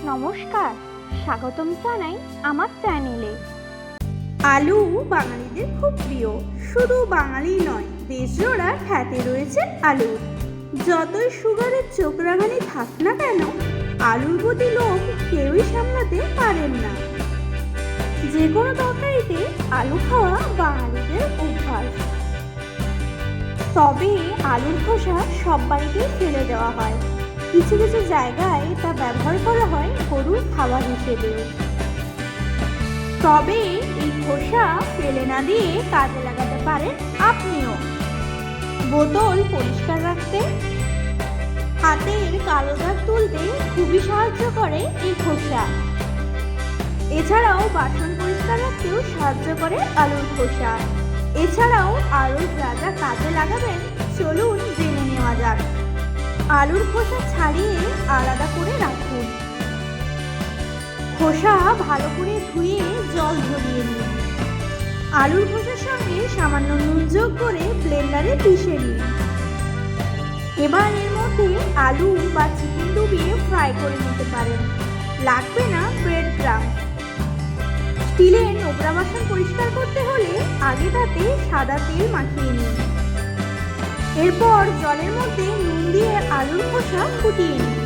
নমস্কার, স্বাগতম জানাই আমার চ্যানেলে। আলু বাঙালিদের খুব প্রিয়। শুধু বাঙালি নয়, দেশজোড়া খ্যাতি রয়েছে আলুর। যতই সুগারের চোখ রাঙানি থাক না কেন, আলুর প্রতি লোভ কেউই সামলাতে পারেন না। যে কোনো তরকারিতে আলু খাওয়া বাঙালিদের অভ্যাস। তবে আলুর খোসা সব বাড়িতেই ফেলে দেওয়া হয়। কিছু কিছু জায়গায় তা ব্যবহার করা হয় গরুর খাবার হিসেবেও। তবে এই খোসা ফেলে না দিয়ে কাজে লাগাতে পারেন আপনিও। বোতল পরিষ্কার রাখতে, হাতের কালো দাগ তুলতে খুবই সাহায্য করে এই খোসা। এছাড়াও বাসন পরিষ্কার রাখতেও সাহায্য করে আলুর খোসা। এছাড়াও আরও যা যা কাজে লাগাবেন চলুন জেনে নেওয়া যাক। আলুর খোসা ছাড়িয়ে আলাদা করে রাখুন। খোসা ভালো করে ধুয়ে জল ঝরিয়ে নিন। আলুর খোসার সঙ্গে সামান্য নুন যোগ করে ব্লেন্ডারে পিষে নিন। এবার এর মধ্যে আলু বা চিকেন ডুবিয়ে ফ্রাই করে নিতে পারেন। লাগবে না ব্রেড ক্রাম্ব। স্টিলের নোংরা বাসন পরিষ্কার করতে হলে আগে তাতে সাদা তেল মাখিয়ে নিন। এরপর জলের মধ্যে নুন দিয়ে আলুর খোসা ফুটিয়ে নিন।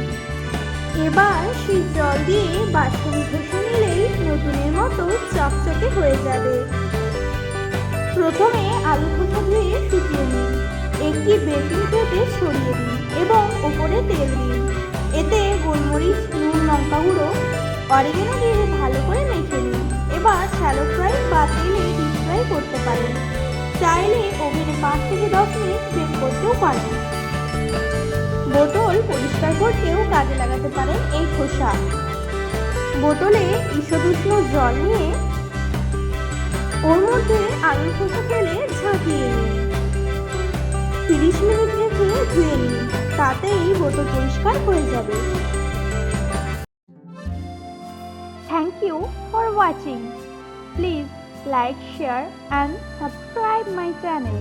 এবার সেই জল দিয়ে বাসন ঘষে নিলেই নতুনের মতো চকচকে হয়ে যাবে। প্রথমে আলু খোসা ধুয়ে শুকিয়ে নিন। একটি বেকিং পেপে ছড়িয়ে দিন এবং উপরে তেল দিন। এতে গোলমরিচ, নুন, লঙ্কা গুঁড়ো, অরিগেনো দিয়ে ভালো করে মেখে নিন। এবার শ্যালো ফ্রাই বা তেলে ডিপ ফ্রাই করতে পারেন। চাইলে ওভেনে 5 থেকে 10 মিনিট বেক করতেও পারেন। বোতল পরিষ্কার করতেও কাজে লাগাতে পারেন এই খোসা। বোতলে ঈষদুষ্ণ জল নিয়ে ওর মধ্যে আলুর খোসা ফেলে ঝাঁকিয়ে নিন। 30 মিনিট রেখে ধুয়ে নিন, তাতেই বোতল পরিষ্কার হয়ে যাবে। Thank you for watching. Please like, share and subscribe my channel.